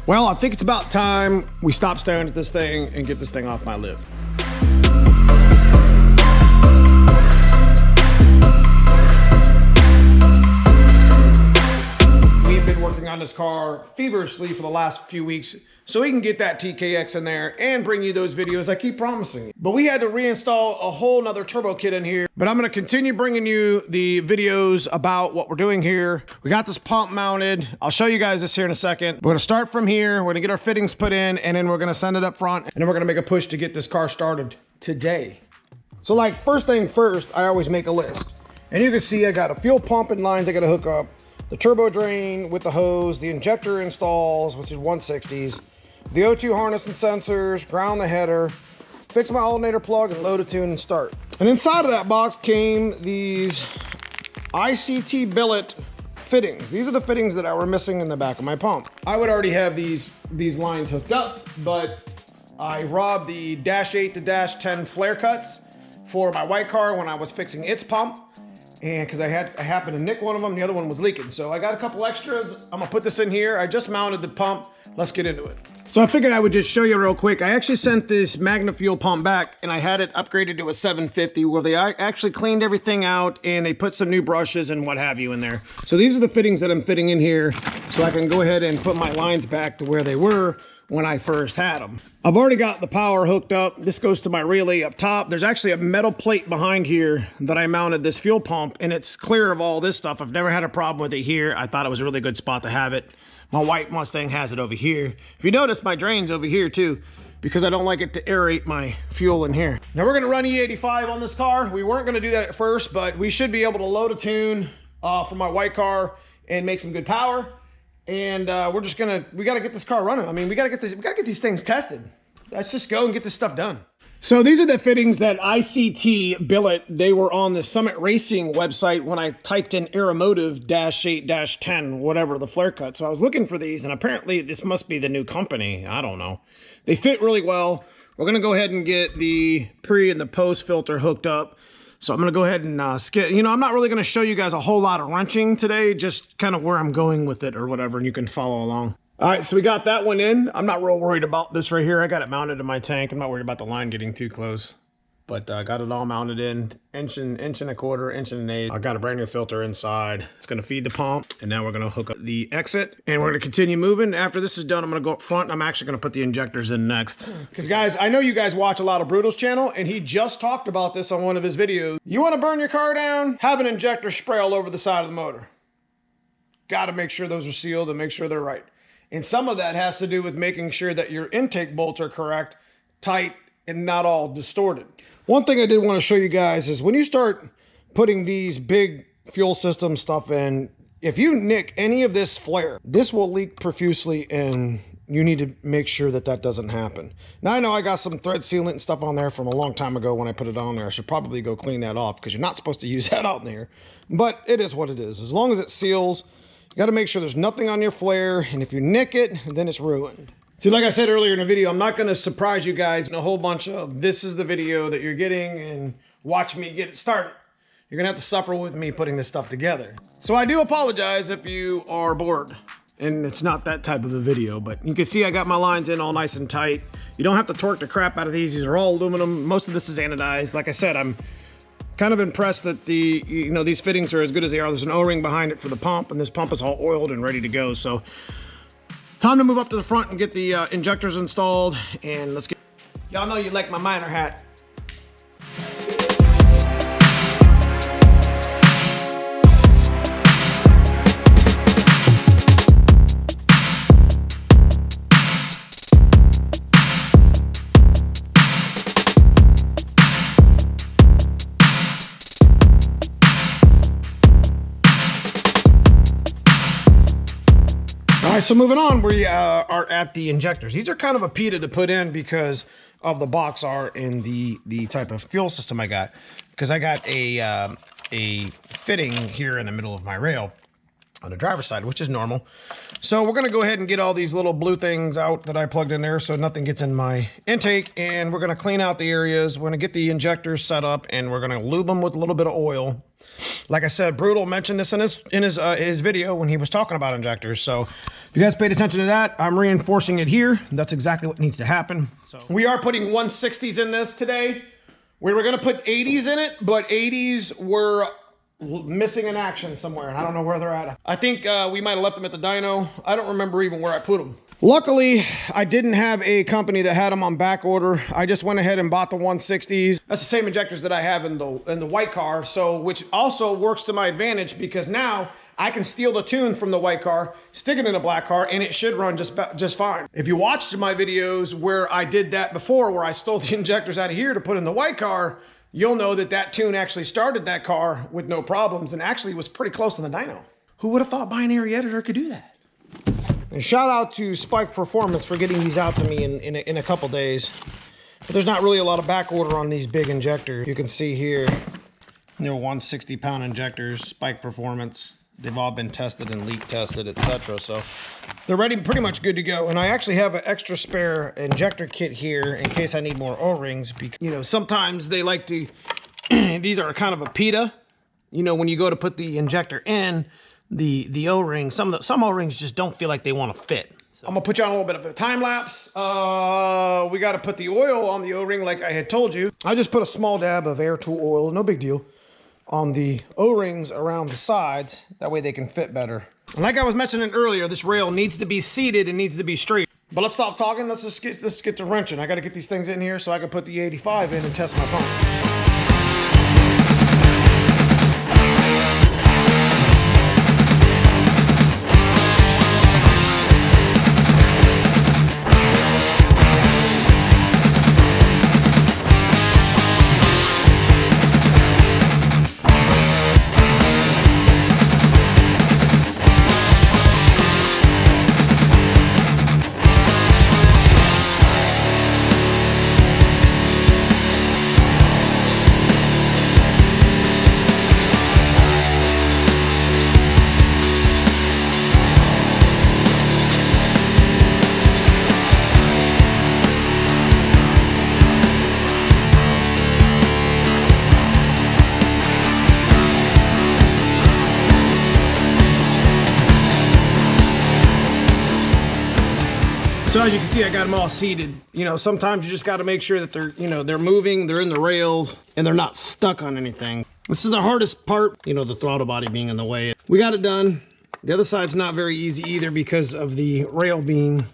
Well, I think it's about time we stop staring at this thing and get this thing off my lid. We've been working on this car feverishly for the last few weeks so we can get that TKX in there and bring you those videos I keep promising. But we had to reinstall a whole nother turbo kit in here. But I'm gonna continue bringing you the videos about what we're doing here. We got this pump mounted. I'll show you guys this here in a second. We're gonna start from here. We're gonna get our fittings put in, and then we're gonna send it up front, and then we're gonna make a push to get this car started today. So like, first thing first, I always make a list. And you can see I got a fuel pump and lines I gotta hook up, the turbo drain with the hose, the injector installs, which is 160s, the O2 harness and sensors, ground the header, fix my alternator plug, and load a tune and start. And inside of that box came these ICT billet fittings. These are the fittings that I were missing in the back of my pump. I would already have these lines hooked up, but I robbed the dash 8 to dash 10 flare cuts for my white car when I was fixing its pump. And because I happened to nick one of them, the other one was leaking. So I got a couple extras. I'm gonna put this in here. I just mounted the pump. Let's get into it. So I figured I would just show you real quick. I actually sent this Magna fuel pump back and I had it upgraded to a 750 where they actually cleaned everything out and they put some new brushes and what have you in there. So these are the fittings that I'm fitting in here so I can go ahead and put my lines back to where they were when I first had them. I've already got the power hooked up. This goes to my relay up top. There's actually a metal plate behind here that I mounted this fuel pump, and it's clear of all this stuff. I've never had a problem with it here. I thought it was a really good spot to have it. My white Mustang has it over here. If you notice, my drain's over here too, because I don't like it to aerate my fuel in here. Now we're gonna run E85 on this car. We weren't gonna do that at first, but we should be able to load a tune for my white car and make some good power. And we gotta get this car running. I mean, we gotta get these things tested. Let's just go and get this stuff done. So these are the fittings that ICT billet. They were on the Summit Racing website when I typed in Aeromotive -8-10, whatever, the flare cut. So I was looking for these, and apparently this must be the new company. I don't know. They fit really well. We're gonna go ahead and get the pre and the post filter hooked up. So I'm gonna go ahead and skip. You know, I'm not really gonna show you guys a whole lot of wrenching today, just kind of where I'm going with it or whatever, and you can follow along. All right, so we got that one in. I'm not real worried about this right here. I got it mounted in my tank. I'm not worried about the line getting too close, but I got it all mounted in, inch and a quarter, inch and an eighth. I got a brand new filter inside. It's gonna feed the pump, and now we're gonna hook up the exit, and we're gonna continue moving. After this is done, I'm gonna go up front. I'm actually gonna put the injectors in next. Because guys, I know you guys watch a lot of Brutal's channel, and he just talked about this on one of his videos. You wanna burn your car down? Have an injector spray all over the side of the motor. Gotta make sure those are sealed and make sure they're right. And some of that has to do with making sure that your intake bolts are correct, tight, and not all distorted. One thing I did want to show you guys is when you start putting these big fuel system stuff in, if you nick any of this flare, this will leak profusely, and you need to make sure that that doesn't happen. Now I know I got some thread sealant and stuff on there from a long time ago when I put it on there. I should probably go clean that off because you're not supposed to use that out there. But it is what it is. As long as it seals, you got to make sure there's nothing on your flare, and if you nick it, then it's ruined. See, like I said earlier in the video, I'm not going to surprise you guys in a whole bunch of this is the video that you're getting and watch me get it started. You're going to have to suffer with me putting this stuff together. So I do apologize if you are bored, and it's not that type of a video, but you can see I got my lines in all nice and tight. You don't have to torque the crap out of these. These are all aluminum. Most of this is anodized. Like I said, I'm kind of impressed that these fittings are as good as they are. There's an O-ring behind it for the pump, and this pump is all oiled and ready to go. So time to move up to the front and get the injectors installed, and let's get. Y'all know you like my miner hat. All right, so moving on, we are at the injectors. These are kind of a PETA to put in because of the box art and the type of fuel system I got. Because I got a fitting here in the middle of my rail. on the driver's side, which is normal. So we're gonna go ahead and get all these little blue things out that I plugged in there so nothing gets in my intake, and we're gonna clean out the areas. We're gonna get the injectors set up, and we're gonna lube them with a little bit of oil. Like I said, Brutal mentioned this in his video when he was talking about injectors. So if you guys paid attention to that, I'm reinforcing it here. That's exactly what needs to happen. So we are putting 160s in this today. We were gonna put 80s in it, but 80s were missing in action somewhere, and I don't know where they're at. I think we might have left them at the dyno. I don't remember even where I put them. Luckily, I didn't have a company that had them on back order. I just went ahead and bought the 160s. That's the same injectors that I have in the white car, so which also works to my advantage because now I can steal the tune from the white car, stick it in a black car, and it should run just fine. If you watched my videos where I did that before, where I stole the injectors out of here to put in the white car, you'll know that that tune actually started that car with no problems and actually was pretty close to the dyno. Who would have thought binary editor could do that? And shout out to Spike Performance for getting these out to me in a couple days. But there's not really a lot of back order on these big injectors. You can see here, they're 160-pound injectors, Spike Performance. They've all been tested and leak tested, etc. So they're ready, pretty much good to go. And I actually have an extra spare injector kit here in case I need more O-rings. Because, you know, sometimes they like to, these are kind of a PETA. You know, when you go to put the injector in, the O-rings, some O-rings just don't feel like they want to fit. So I'm gonna put you on a little bit of a time lapse. We got to put the oil on the O-ring like I had told you. I just put a small dab of air tool oil, no big deal, on the O-rings around the sides. That way they can fit better. And like I was mentioning earlier, this rail needs to be seated and needs to be straight. But let's stop talking. Let's get to wrenching. I got to get these things in here so I can put the 85 in and test my pump. So as you can see, I got them all seated. You know, sometimes you just got to make sure that they're, you know, they're moving, they're in the rails, and they're not stuck on anything. This is the hardest part, you know, the throttle body being in the way. We got it done. The other side's not very easy either because of the rail being,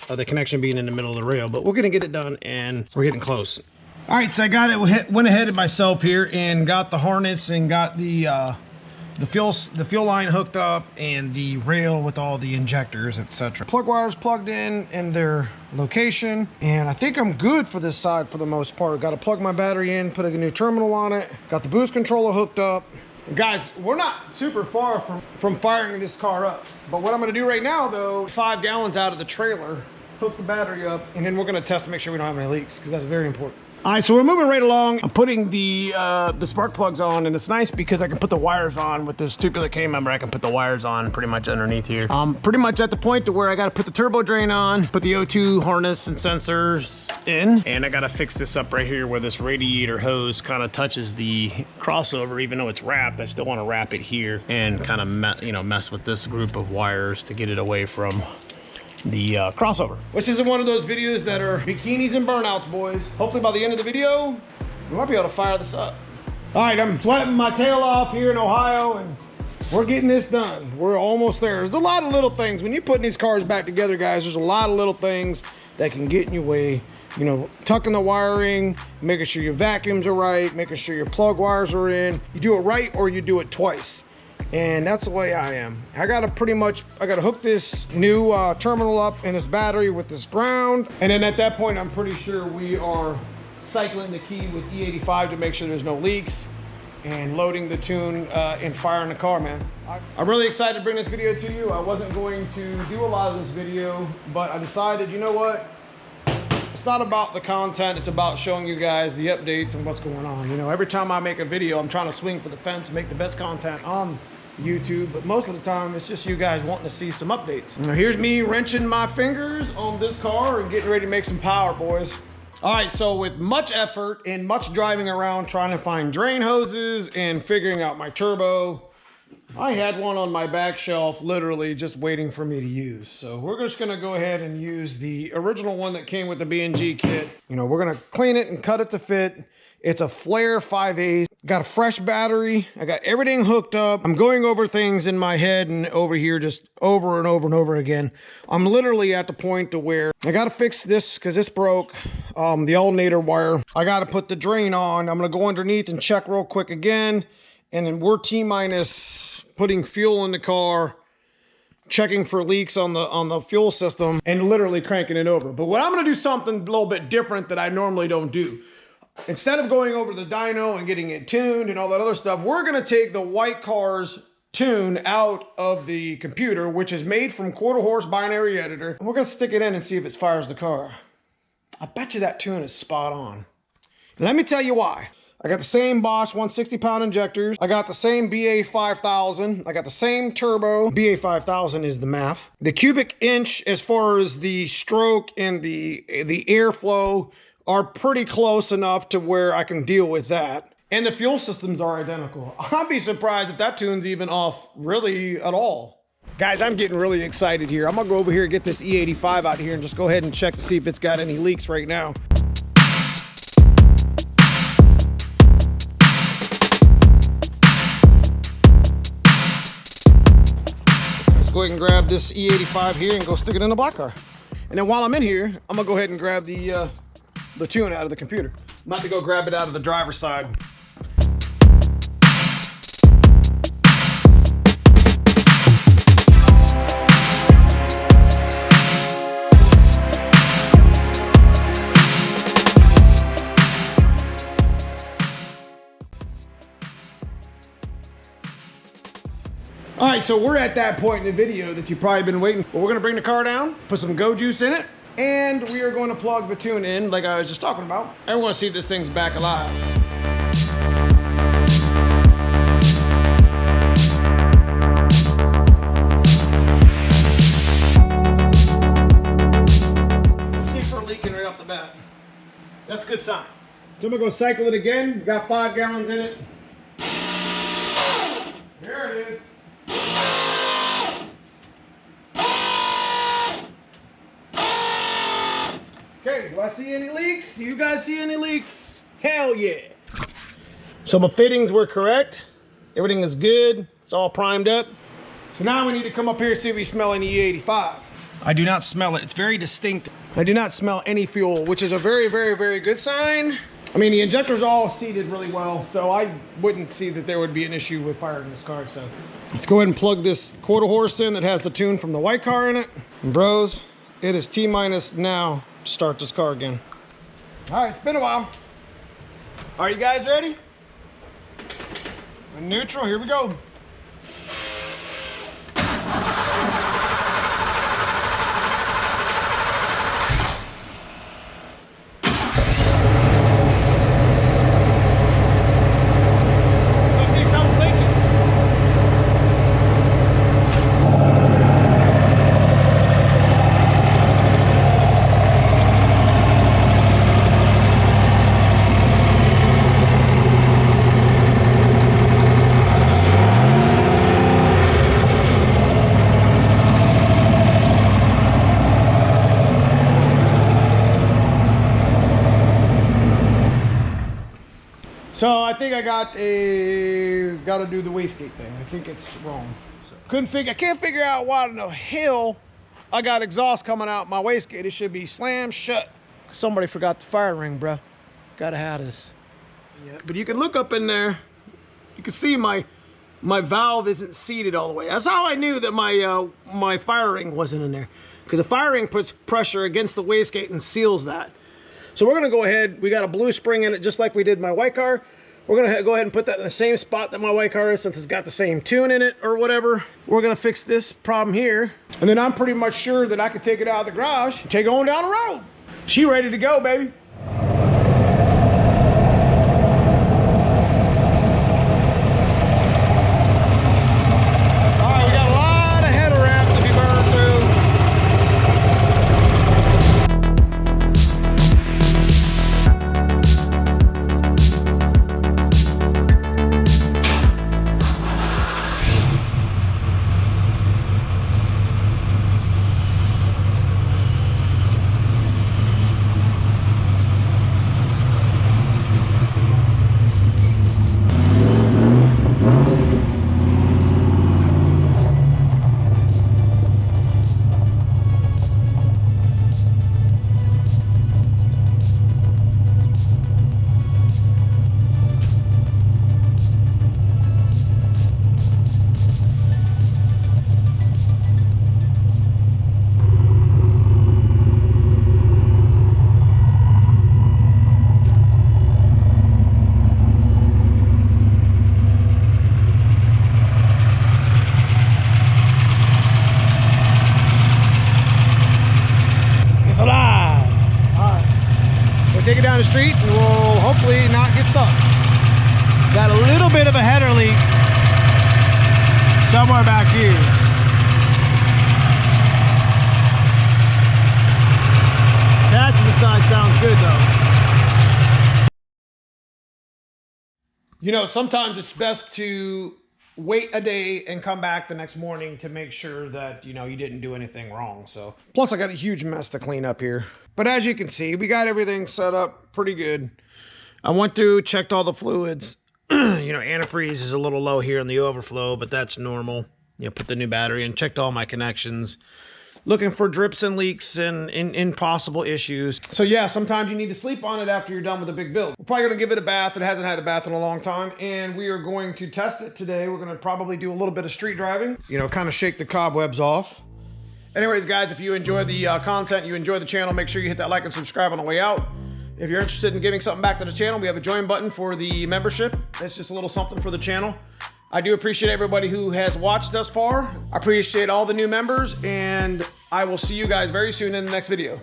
the connection being in the middle of the rail, but we're gonna get it done and we're getting close. All right, so I got it, went ahead of myself here and got the harness and got the fuel line hooked up and the rail with all the injectors, etc. Plug wires plugged in their location, and I think I'm good for this side for the most part. Got to plug my battery in, put a new terminal on it, got the boost controller hooked up. Guys, we're not super far from firing this car up, but what I'm going to do right now though, 5 gallons out of the trailer, hook the battery up, and then we're going to test to make sure we don't have any leaks, because that's very important. All right, so we're moving right along. I'm putting the spark plugs on, and it's nice because I can put the wires on with this tubular K member. I can put the wires on pretty much underneath here. Pretty much at the point to where I got to put the turbo drain on, put the O2 harness and sensors in, and I got to fix this up right here where this radiator hose kind of touches the crossover. Even though it's wrapped, I still want to wrap it here and kind of mess with this group of wires to get it away from the crossover. This isn't one of those videos that are bikinis and burnouts, boys. Hopefully by the end of the video, we might be able to fire this up. All right, I'm sweating my tail off here in Ohio, and we're getting this done. We're almost there. There's a lot of little things. When you're putting these cars back together, guys, there's a lot of little things that can get in your way. You know, tucking the wiring, making sure your vacuums are right, making sure your plug wires are in. You do it right or you do it twice. And that's the way I am. I gotta hook this new terminal up in this battery with this ground. And then at that point, I'm pretty sure we are cycling the key with E85 to make sure there's no leaks and loading the tune and firing the car, man. I'm really excited to bring this video to you. I wasn't going to do a lot of this video, but I decided, you know what? It's not about the content, it's about showing you guys the updates and what's going on. You know, every time I make a video, I'm trying to swing for the fence, make the best content on YouTube, but most of the time it's just you guys wanting to see some updates. Now here's me wrenching my fingers on this car and getting ready to make some power, boys. All right, so with much effort and much driving around trying to find drain hoses and figuring out my turbo, I had one on my back shelf literally just waiting for me to use. So we're just gonna go ahead and use the original one that came with the B&G kit. You know, we're gonna clean it and cut it to fit. It's a Flare 5A. Got a fresh battery. I got everything hooked up. I'm going over things in my head and over here just over and over and over again. I'm literally at the point to where I got to fix this because this broke, the alternator wire. I got to put the drain on. I'm going to go underneath and check real quick again. And then we're T-minus putting fuel in the car, checking for leaks on the fuel system, and literally cranking it over. But what I'm going to do something a little bit different that I normally don't do. Instead of going over the dyno and getting it tuned and all that other stuff, we're going to take the white car's tune out of the computer, which is made from quarter horse binary editor. And we're going to stick it in and see if it fires the car. I bet you that tune is spot on. And let me tell you why. I got the same Bosch 160-pound injectors. I got the same BA5000. I got the same turbo. BA5000 is the MAF. The cubic inch as far as the stroke and the airflow are pretty close enough to where I can deal with that. And the fuel systems are identical. I'd be surprised if that tune's even off really at all. Guys, I'm getting really excited here. I'm gonna go over here and get this E85 out here and just go ahead and check to see if it's got any leaks right now. Let's go ahead and grab this E85 here and go stick it in the black car. And then while I'm in here, I'm gonna go ahead and grab the tune out of the computer. I'm about to go grab it out of the driver's side. All right, so we're at that point in the video that you've probably been waiting for. We're gonna bring the car down, put some Go Juice in it, and we are going to plug the tune in like I was just talking about. I want to see if this thing's back alive. Let's see if we're leaking right off the bat. That's a good sign. So I'm gonna go cycle it again. We got 5 gallons in it. There it is. Okay, do I see any leaks? Do you guys see any leaks? Hell yeah. So my fittings were correct. Everything is good. It's all primed up. So now we need to come up here and see if we smell any E85. I do not smell it. It's very distinct. I do not smell any fuel, which is a very, very, very good sign. I mean, the injector's all seated really well, so I wouldn't see that there would be an issue with firing this car. So let's go ahead and plug this quarter horse in that has the tune from the white car in it. And bros, it is T-minus now to start this car again. All right, it's been a while. Are you guys ready? In neutral, here we go. So I think I got to do the wastegate thing. I think it's wrong. So I can't figure out why in the hell I got exhaust coming out my wastegate. It should be slammed shut. Somebody forgot the fire ring, bro. Gotta have this. Yeah, but you can look up in there. You can see my valve isn't seated all the way. That's how I knew that my fire ring wasn't in there, because the fire ring puts pressure against the wastegate and seals that. So we're gonna go ahead, we got a blue spring in it just like we did my white car. We're gonna go ahead and put that in the same spot that my white car is, since it's got the same tune in it or whatever. We're gonna fix this problem here. And then I'm pretty much sure that I can take it out of the garage and take it on down the road. She ready to go, baby. take it down the street and we'll hopefully not get stuck. Got a little bit of a header leak somewhere back here. Catching the side sounds good though. You know, sometimes it's best to wait a day and come back the next morning to make sure that, you know, you didn't do anything wrong. So, plus I got a huge mess to clean up here. But as you can see, we got everything set up pretty good. I went through, checked all the fluids. You know, antifreeze is a little low here in the overflow, but that's normal. You know, put the new battery in, checked all my connections. Looking for drips and leaks and impossible issues. So yeah, sometimes you need to sleep on it after you're done with a big build. We're probably gonna give it a bath. It hasn't had a bath in a long time, and we are going to test it today. We're gonna probably do a little bit of street driving, you know, kind of shake the cobwebs off. Anyways, guys, if you enjoy the content, you enjoy the channel, make sure you hit that like and subscribe on the way out. If you're interested in giving something back to the channel, we have a join button for the membership. That's just a little something for the channel. I do appreciate everybody who has watched thus far. I appreciate all the new members, and I will see you guys very soon in the next video.